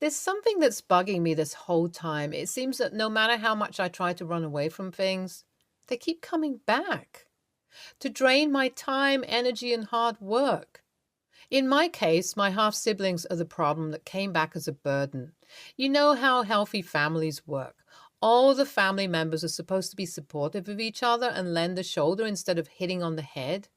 There's something that's bugging me this whole time. It seems that no matter how much I try to run away from things, they keep coming back to drain my time, energy, and hard work. In my case, my half siblings are the problem that came back as a burden. You know how healthy families work. All the family members are supposed to be supportive of each other and lend a shoulder instead of hitting on the head.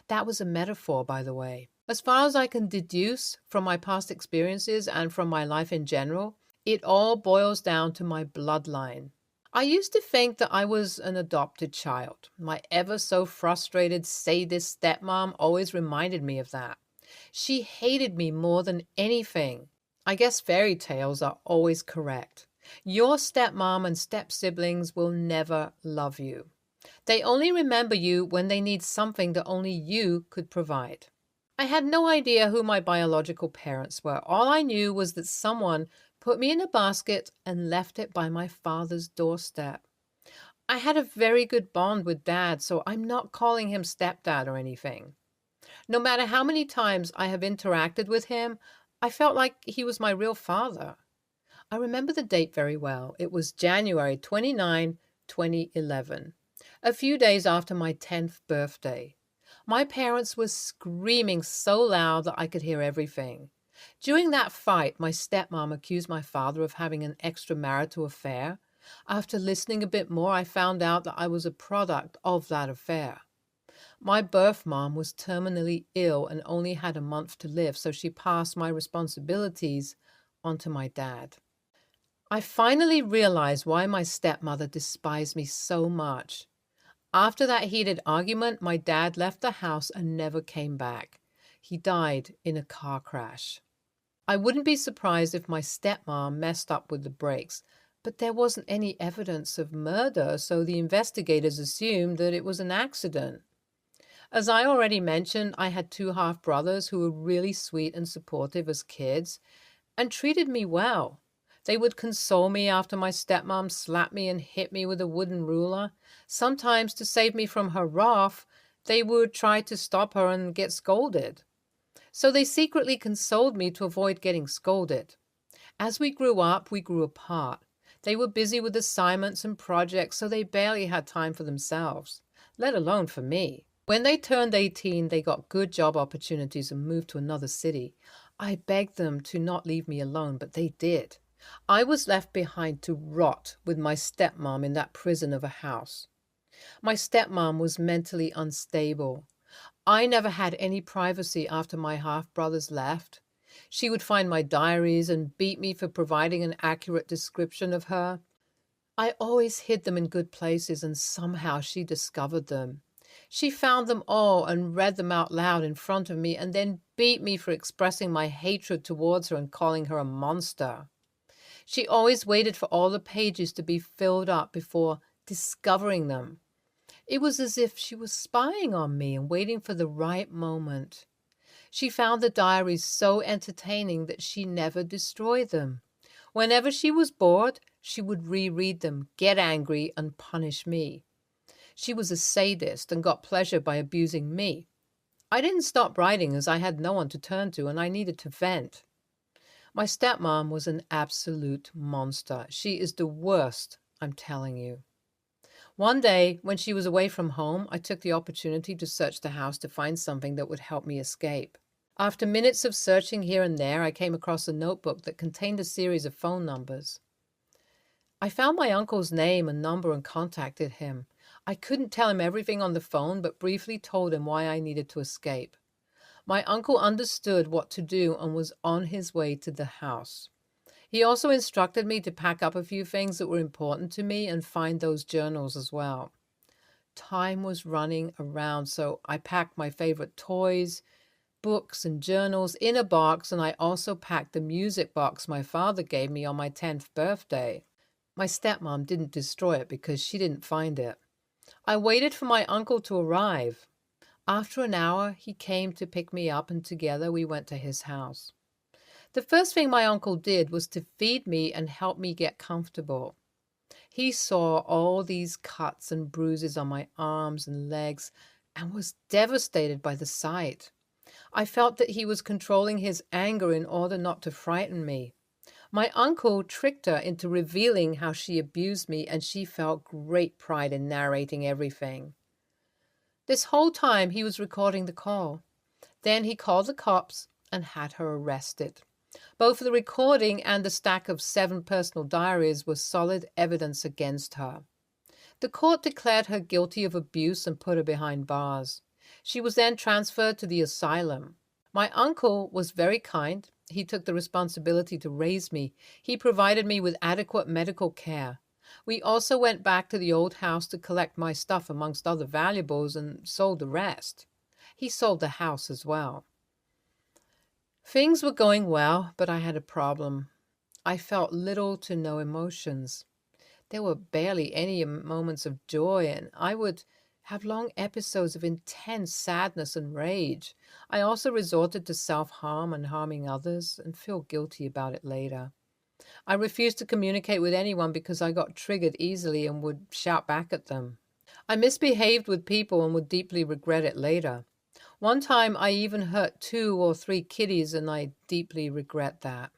That was a metaphor, by the way. As far as I can deduce from my past experiences and from my life in general, it all boils down to my bloodline. I used to think that I was an adopted child. My ever so frustrated sadist stepmom always reminded me of that. She hated me more than anything. I guess fairy tales are always correct. Your stepmom and step siblings will never love you. They only remember you when they need something that only you could provide. I had no idea who my biological parents were. All I knew was that someone put me in a basket and left it by my father's doorstep. I had a very good bond with dad, so I'm not calling him stepdad or anything. No matter how many times I have interacted with him, I felt like he was my real father. I remember the date very well. It was January 29, 2011, a few days after my 10th birthday. My parents were screaming so loud that I could hear everything. During that fight, my stepmom accused my father of having an extramarital affair. After listening a bit more, I found out that I was a product of that affair. My birth mom was terminally ill and only had a month to live, so she passed my responsibilities onto my dad. I finally realized why my stepmother despised me so much. After that heated argument, my dad left the house and never came back. He died in a car crash. I wouldn't be surprised if my stepmom messed up with the brakes, but there wasn't any evidence of murder, so the investigators assumed that it was an accident. As I already mentioned, I had two half brothers who were really sweet and supportive as kids and treated me well. They would console me after my stepmom slapped me and hit me with a wooden ruler. Sometimes, to save me from her wrath, they would try to stop her and get scolded. So they secretly consoled me to avoid getting scolded. As we grew up, we grew apart. They were busy with assignments and projects, so they barely had time for themselves, let alone for me. When they turned 18, they got good job opportunities and moved to another city. I begged them to not leave me alone, but they did. I was left behind to rot with my stepmom in that prison of a house. My stepmom was mentally unstable. I never had any privacy after my half-brothers left. She would find my diaries and beat me for providing an accurate description of her. I always hid them in good places, and somehow she discovered them. She found them all and read them out loud in front of me and then beat me for expressing my hatred towards her and calling her a monster. She always waited for all the pages to be filled up before discovering them. It was as if she was spying on me and waiting for the right moment. She found the diaries so entertaining that she never destroyed them. Whenever she was bored, she would reread them, get angry, and punish me. She was a sadist and got pleasure by abusing me. I didn't stop writing as I had no one to turn to and I needed to vent. My stepmom was an absolute monster. She is the worst, I'm telling you. One day, when she was away from home, I took the opportunity to search the house to find something that would help me escape. After minutes of searching here and there, I came across a notebook that contained a series of phone numbers. I found my uncle's name and number and contacted him. I couldn't tell him everything on the phone, but briefly told him why I needed to escape. My uncle understood what to do and was on his way to the house. He also instructed me to pack up a few things that were important to me and find those journals as well. Time was running around, so I packed my favorite toys, books, and journals in a box, and I also packed the music box my father gave me on my 10th birthday. My stepmom didn't destroy it because she didn't find it. I waited for my uncle to arrive. After an hour, he came to pick me up, and together we went to his house. The first thing my uncle did was to feed me and help me get comfortable. He saw all these cuts and bruises on my arms and legs and was devastated by the sight. I felt that he was controlling his anger in order not to frighten me. My uncle tricked her into revealing how she abused me, and she felt great pride in narrating everything. This whole time he was recording the call. Then he called the cops and had her arrested. Both the recording and the stack of 7 personal diaries were solid evidence against her. The court declared her guilty of abuse and put her behind bars. She was then transferred to the asylum. My uncle was very kind. He took the responsibility to raise me. He provided me with adequate medical care. We also went back to the old house to collect my stuff amongst other valuables and sold the rest. He sold the house as well. Things were going well, but I had a problem. I felt little to no emotions. There were barely any moments of joy, and I would have long episodes of intense sadness and rage. I also resorted to self-harm and harming others and feel guilty about it later. I refused to communicate with anyone because I got triggered easily and would shout back at them. I misbehaved with people and would deeply regret it later. One time I even hurt 2 or 3 kitties, and I deeply regret that.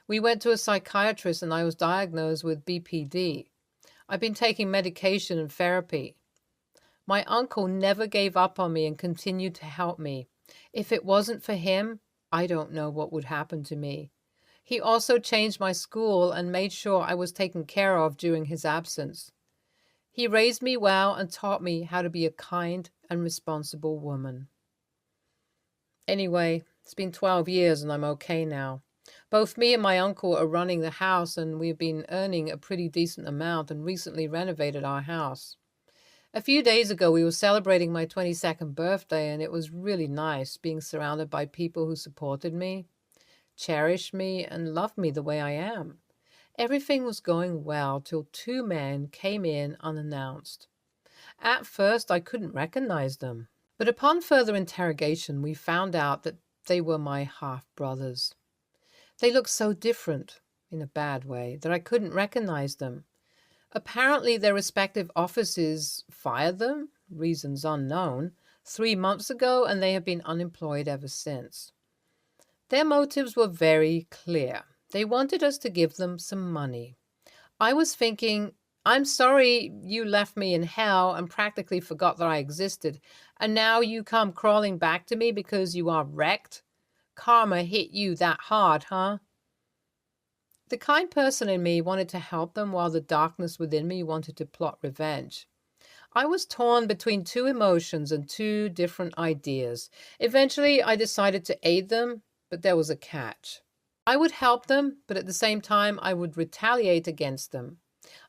We went to a psychiatrist and I was diagnosed with BPD. I've been taking medication and therapy. My uncle never gave up on me and continued to help me. If it wasn't for him, I don't know what would happen to me. He also changed my school and made sure I was taken care of during his absence. He raised me well and taught me how to be a kind and responsible woman. Anyway, it's been 12 years and I'm okay now. Both me and my uncle are running the house, and we've been earning a pretty decent amount and recently renovated our house. A few days ago, we were celebrating my 22nd birthday, and it was really nice being surrounded by people who supported me, cherished me, and loved me the way I am. Everything was going well till 2 men came in unannounced. At first, I couldn't recognize them, but upon further interrogation, we found out that they were my half-brothers. They looked so different, in a bad way, that I couldn't recognize them. Apparently, their respective offices fired them, reasons unknown, 3 months ago, and they have been unemployed ever since. Their motives were very clear. They wanted us to give them some money. I was thinking, I'm sorry you left me in hell and practically forgot that I existed, and now you come crawling back to me because you are wrecked? Karma hit you that hard, huh? The kind person in me wanted to help them, while the darkness within me wanted to plot revenge. I was torn between 2 emotions and 2 different ideas. Eventually, I decided to aid them, but there was a catch. I would help them, but at the same time, I would retaliate against them.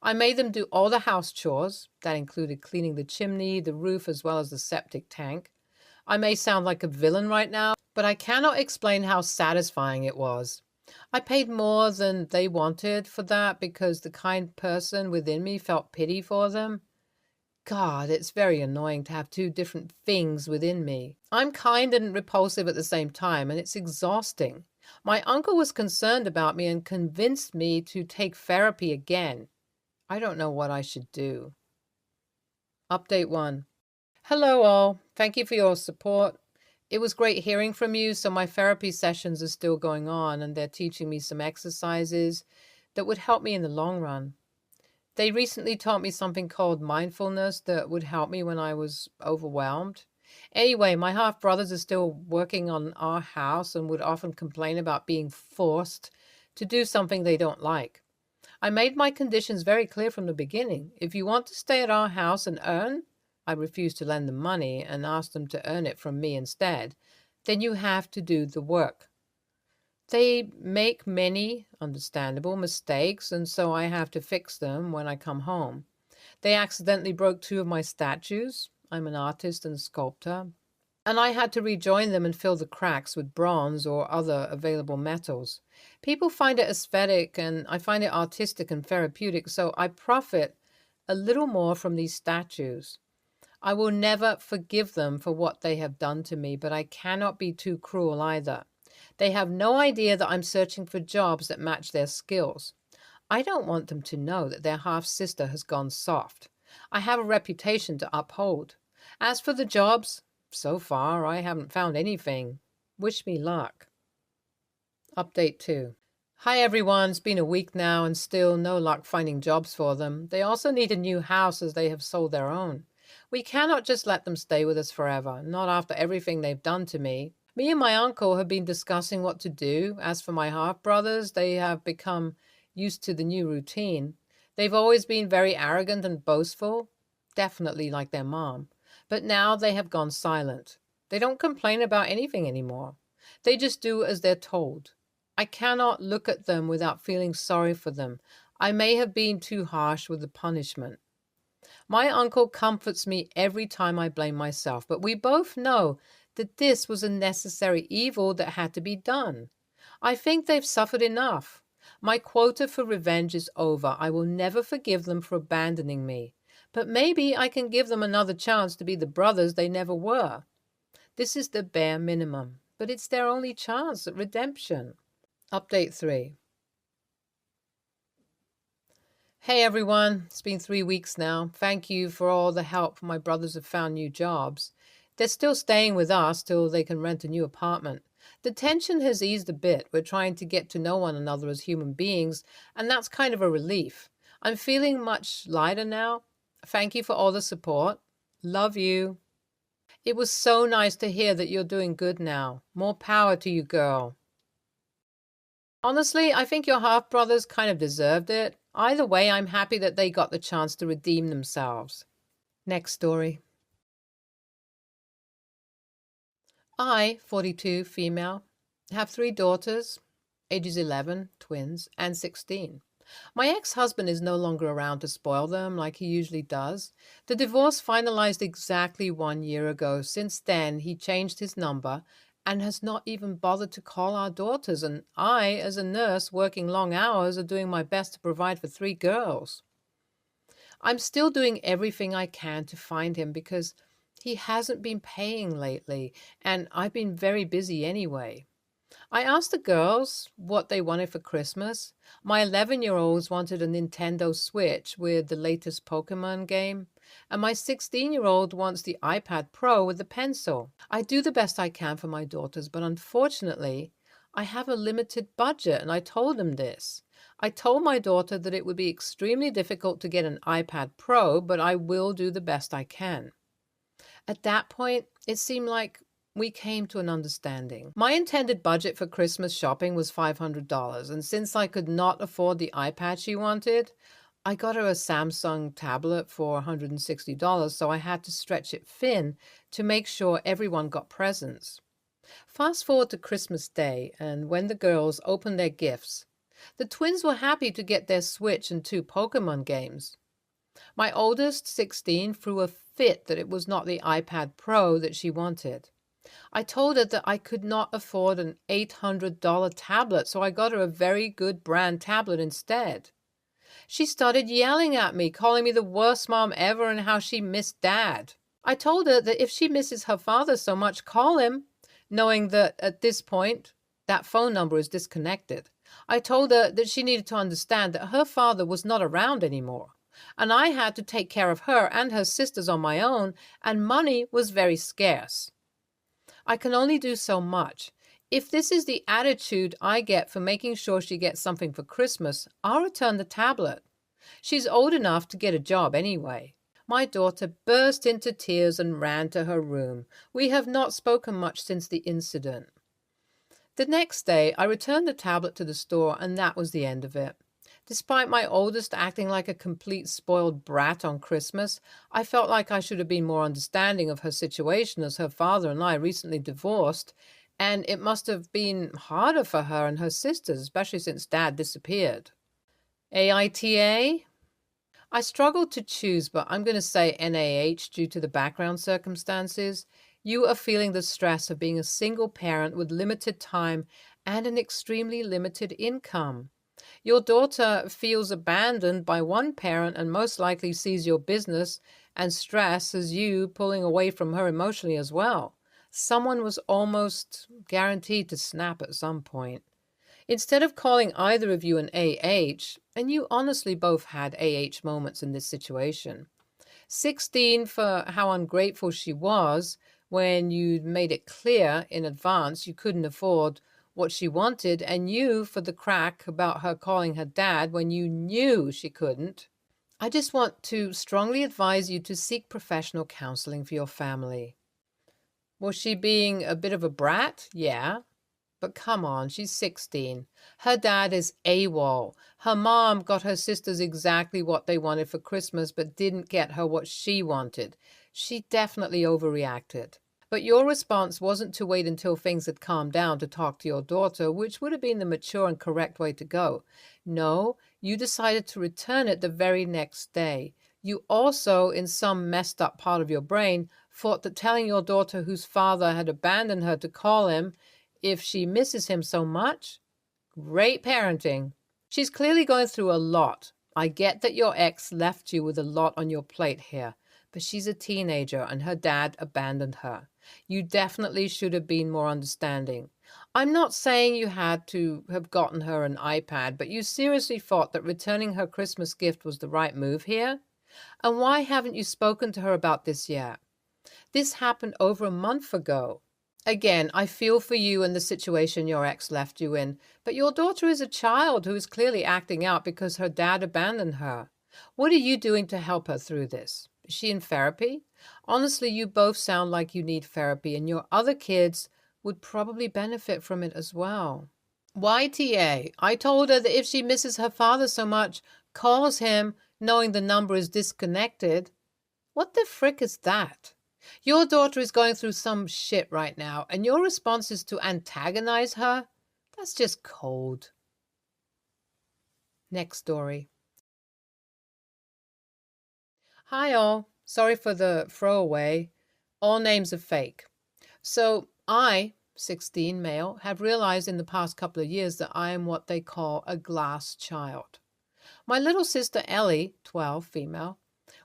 I made them do all the house chores. That included cleaning the chimney, the roof, as well as the septic tank. I may sound like a villain right now, but I cannot explain how satisfying it was. I paid more than they wanted for that because the kind person within me felt pity for them. God, it's very annoying to have 2 different things within me. I'm kind and repulsive at the same time, and it's exhausting. My uncle was concerned about me and convinced me to take therapy again. I don't know what I should do. Update 1. Hello all. Thank you for your support. It was great hearing from you. So my therapy sessions are still going on, and they're teaching me some exercises that would help me in the long run. They recently taught me something called mindfulness that would help me when I was overwhelmed. Anyway, my half-brothers are still working on our house and would often complain about being forced to do something they don't like. I made my conditions very clear from the beginning. If you want to stay at our house and earn, I refused to lend them money and asked them to earn it from me instead, then you have to do the work. They make many, understandable, mistakes, and so I have to fix them when I come home. They accidentally broke 2 of my statues. I'm an artist and sculptor, and I had to rejoin them and fill the cracks with bronze or other available metals. People find it aesthetic, and I find it artistic and therapeutic, so I profit a little more from these statues. I will never forgive them for what they have done to me, but I cannot be too cruel either. They have no idea that I'm searching for jobs that match their skills. I don't want them to know that their half-sister has gone soft. I have a reputation to uphold. As for the jobs, so far I haven't found anything. Wish me luck. Update 2. Hi everyone, it's been a week now and still no luck finding jobs for them. They also need a new house as they have sold their own. We cannot just let them stay with us forever, not after everything they've done to me. Me and my uncle have been discussing what to do. As for my half brothers, they have become used to the new routine. They've always been very arrogant and boastful, definitely like their mom. But now they have gone silent. They don't complain about anything anymore. They just do as they're told. I cannot look at them without feeling sorry for them. I may have been too harsh with the punishment. My uncle comforts me every time I blame myself, but we both know that this was a necessary evil that had to be done. I think they've suffered enough. My quota for revenge is over. I will never forgive them for abandoning me. But maybe I can give them another chance to be the brothers they never were. This is the bare minimum, but it's their only chance at redemption. Update 3. Hey everyone, it's been 3 weeks now. Thank you for all the help. My brothers have found new jobs. They're still staying with us till they can rent a new apartment. The tension has eased a bit. We're trying to get to know one another as human beings, and that's kind of a relief. I'm feeling much lighter now. Thank you for all the support. Love you. It was so nice to hear that you're doing good now. More power to you, girl. Honestly, I think your half brothers kind of deserved it. Either way, I'm happy that they got the chance to redeem themselves. Next story. I, 42, female, have 3 daughters, ages 11, twins, and 16. My ex-husband is no longer around to spoil them like he usually does. The divorce finalized exactly 1 year ago. Since then, he changed his number and has not even bothered to call our daughters. And I, as a nurse working long hours, are doing my best to provide for 3 girls. I'm still doing everything I can to find him because he hasn't been paying lately, and I've been very busy anyway. I asked the girls what they wanted for Christmas. My 11-year-olds wanted a Nintendo Switch with the latest Pokemon game, and my 16-year-old wants the iPad Pro with the pencil. I do the best I can for my daughters, but unfortunately, I have a limited budget, and I told them this. I told my daughter that it would be extremely difficult to get an iPad Pro, but I will do the best I can. At that point, it seemed like we came to an understanding. My intended budget for Christmas shopping was $500, and since I could not afford the iPad she wanted, I got her a Samsung tablet for $160, so I had to stretch it thin to make sure everyone got presents. Fast forward to Christmas Day, and when the girls opened their gifts, the twins were happy to get their Switch and 2 Pokemon games. My oldest, 16, threw a fit that it was not the iPad Pro that she wanted. I told her that I could not afford an $800 tablet, so I got her a very good brand tablet instead. She started yelling at me, calling me the worst mom ever and how she missed Dad. I told her that if she misses her father so much, call him, knowing that at this point, that phone number is disconnected. I told her that she needed to understand that her father was not around anymore, and I had to take care of her and her sisters on my own, and money was very scarce. I can only do so much. If this is the attitude I get for making sure she gets something for Christmas, I'll return the tablet. She's old enough to get a job anyway. My daughter burst into tears and ran to her room. We have not spoken much since the incident. The next day, I returned the tablet to the store, and that was the end of it. Despite my oldest acting like a complete spoiled brat on Christmas, I felt like I should have been more understanding of her situation as her father and I recently divorced, and it must have been harder for her and her sisters, especially since Dad disappeared. AITA? I struggled to choose, but I'm going to say NAH due to the background circumstances. You are feeling the stress of being a single parent with limited time and an extremely limited income. Your daughter feels abandoned by one parent and most likely sees your business and stress as you pulling away from her emotionally as well. Someone was almost guaranteed to snap at some point. Instead of calling either of you an AH, and you honestly both had AH moments in this situation, 16 for how ungrateful she was when you made it clear in advance you couldn't afford what she wanted and you for the crack about her calling her dad when you knew she couldn't. I just want to strongly advise you to seek professional counseling for your family. Was she being a bit of a brat? Yeah. But come on, she's 16. Her dad is AWOL. Her mom got her sisters exactly what they wanted for Christmas, but didn't get her what she wanted. She definitely overreacted. But your response wasn't to wait until things had calmed down to talk to your daughter, which would have been the mature and correct way to go. No, you decided to return it the very next day. You also, in some messed up part of your brain, thought that telling your daughter whose father had abandoned her to call him if she misses him so much? Great parenting. She's clearly going through a lot. I get that your ex left you with a lot on your plate here, but she's a teenager and her dad abandoned her. You definitely should have been more understanding. I'm not saying you had to have gotten her an iPad, but you seriously thought that returning her Christmas gift was the right move here? And why haven't you spoken to her about this yet? This happened over a month ago. Again, I feel for you and the situation your ex left you in, but your daughter is a child who is clearly acting out because her dad abandoned her. What are you doing to help her through this? Is she in therapy? Honestly, you both sound like you need therapy, and your other kids would probably benefit from it as well. YTA, I told her that if she misses her father so much, calls him knowing the number is disconnected. What the frick is that? Your daughter is going through some shit right now, and your response is to antagonize her? That's just cold. Next story. Hi all. Sorry for the throwaway. All names are fake. So I, 16 male, have realized in the past couple of years that I am what they call a glass child. My little sister Ellie, 12, female,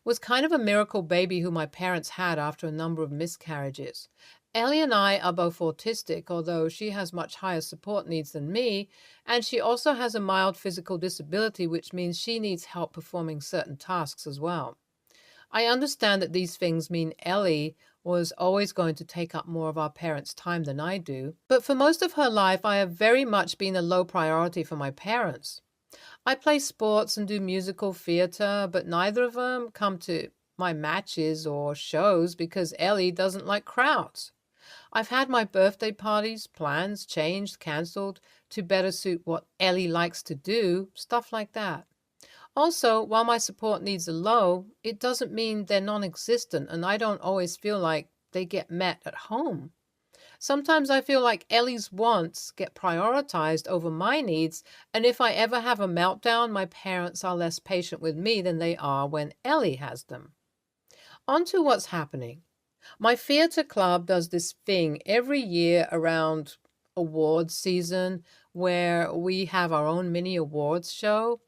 was kind of a miracle baby who my parents had after a number of miscarriages. Ellie and I are both autistic, although she has much higher support needs than me, and she also has a mild physical disability, which means she needs help performing certain tasks as well. I understand that these things mean Ellie was always going to take up more of our parents' time than I do, but for most of her life I have very much been a low priority for my parents. I play sports and do musical theater, but neither of them come to my matches or shows because Ellie doesn't like crowds. I've had my birthday parties, plans changed, cancelled to better suit what Ellie likes to do, stuff like that. Also, while my support needs are low, it doesn't mean they're non-existent, and I don't always feel like they get met at home. Sometimes I feel like Ellie's wants get prioritized over my needs, and if I ever have a meltdown, my parents are less patient with me than they are when Ellie has them. On to what's happening. My theater club does this thing every year around awards season where we have our own mini awards show.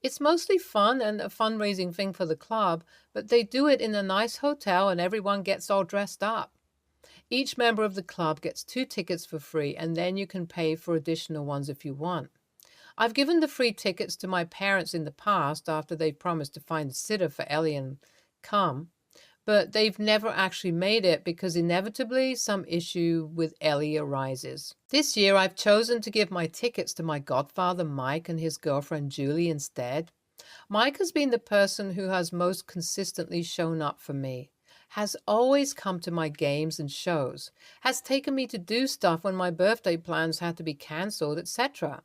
It's mostly fun and a fundraising thing for the club, but they do it in a nice hotel and everyone gets all dressed up. Each member of the club gets 2 tickets for free, and then you can pay for additional ones if you want. I've given the free tickets to my parents in the past after they've promised to find a sitter for Ellie and come, but they've never actually made it because inevitably some issue with Ellie arises. This year I've chosen to give my tickets to my godfather Mike and his girlfriend Julie instead. Mike has been the person who has most consistently shown up for me, has always come to my games and shows, has taken me to do stuff when my birthday plans had to be cancelled, etc.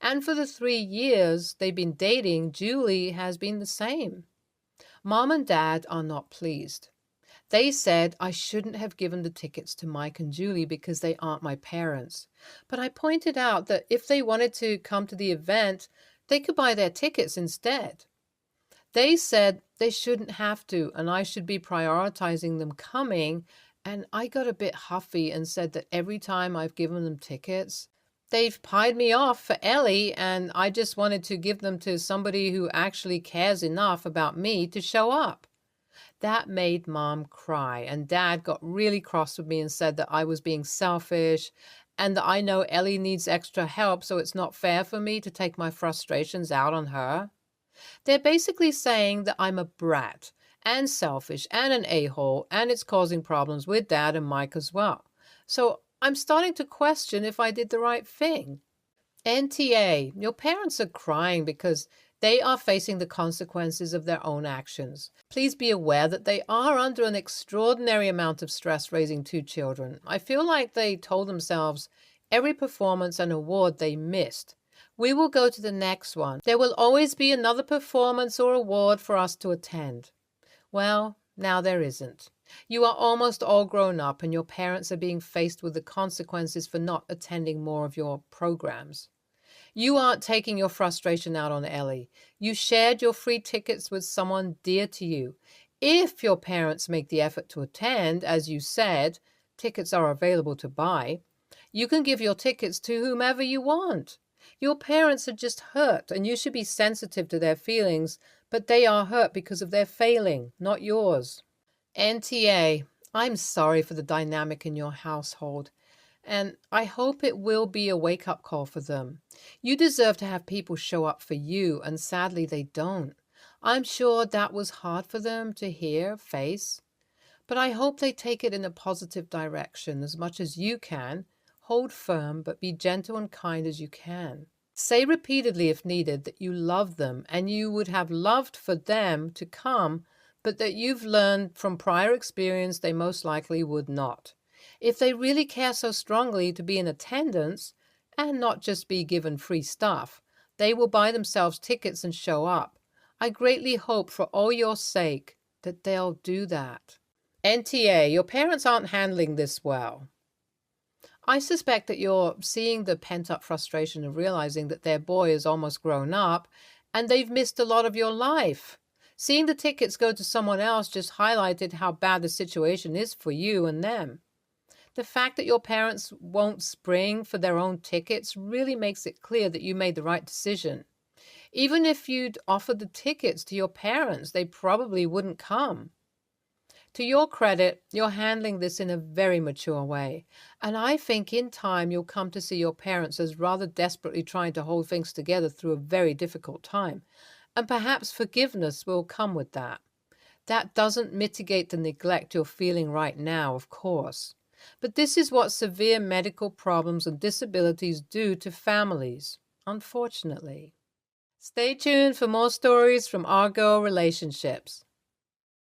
And for the 3 years they've been dating, Julie has been the same. Mom and Dad are not pleased. They said I shouldn't have given the tickets to Mike and Julie because they aren't my parents. But I pointed out that if they wanted to come to the event, they could buy their tickets instead. They said they shouldn't have to, and I should be prioritizing them coming, and I got a bit huffy and said that every time I've given them tickets, they've pied me off for Ellie, and I just wanted to give them to somebody who actually cares enough about me to show up. That made Mom cry, and Dad got really cross with me and said that I was being selfish and that I know Ellie needs extra help, so it's not fair for me to take my frustrations out on her. They're basically saying that I'm a brat and selfish and an a-hole, and it's causing problems with Dad and Mike as well. So I'm starting to question if I did the right thing. NTA, your parents are crying because they are facing the consequences of their own actions. Please be aware that they are under an extraordinary amount of stress raising two children. I feel like they told themselves every performance and award they missed. We will go to the next one. There will always be another performance or award for us to attend. Well, now there isn't. You are almost all grown up, and your parents are being faced with the consequences for not attending more of your programs. You aren't taking your frustration out on Ellie. You shared your free tickets with someone dear to you. If your parents make the effort to attend, as you said, tickets are available to buy, you can give your tickets to whomever you want. Your parents are just hurt, and you should be sensitive to their feelings, but they are hurt because of their failing, not yours. NTA, I'm sorry for the dynamic in your household, and I hope it will be a wake-up call for them. You deserve to have people show up for you, and sadly they don't. I'm sure that was hard for them to hear, face, but I hope they take it in a positive direction as much as you can. Hold firm, but be gentle and kind as you can. Say repeatedly if needed that you love them and you would have loved for them to come, but that you've learned from prior experience they most likely would not. If they really care so strongly to be in attendance and not just be given free stuff, they will buy themselves tickets and show up. I greatly hope for all your sake that they'll do that. NTA, your parents aren't handling this well. I suspect that you're seeing the pent-up frustration of realizing that their boy is almost grown up and they've missed a lot of your life. Seeing the tickets go to someone else just highlighted how bad the situation is for you and them. The fact that your parents won't spring for their own tickets really makes it clear that you made the right decision. Even if you'd offered the tickets to your parents, they probably wouldn't come. To your credit, you're handling this in a very mature way, and I think in time you'll come to see your parents as rather desperately trying to hold things together through a very difficult time, and perhaps forgiveness will come with that. That doesn't mitigate the neglect you're feeling right now, of course, but this is what severe medical problems and disabilities do to families, unfortunately. Stay tuned for more stories from our girl relationships.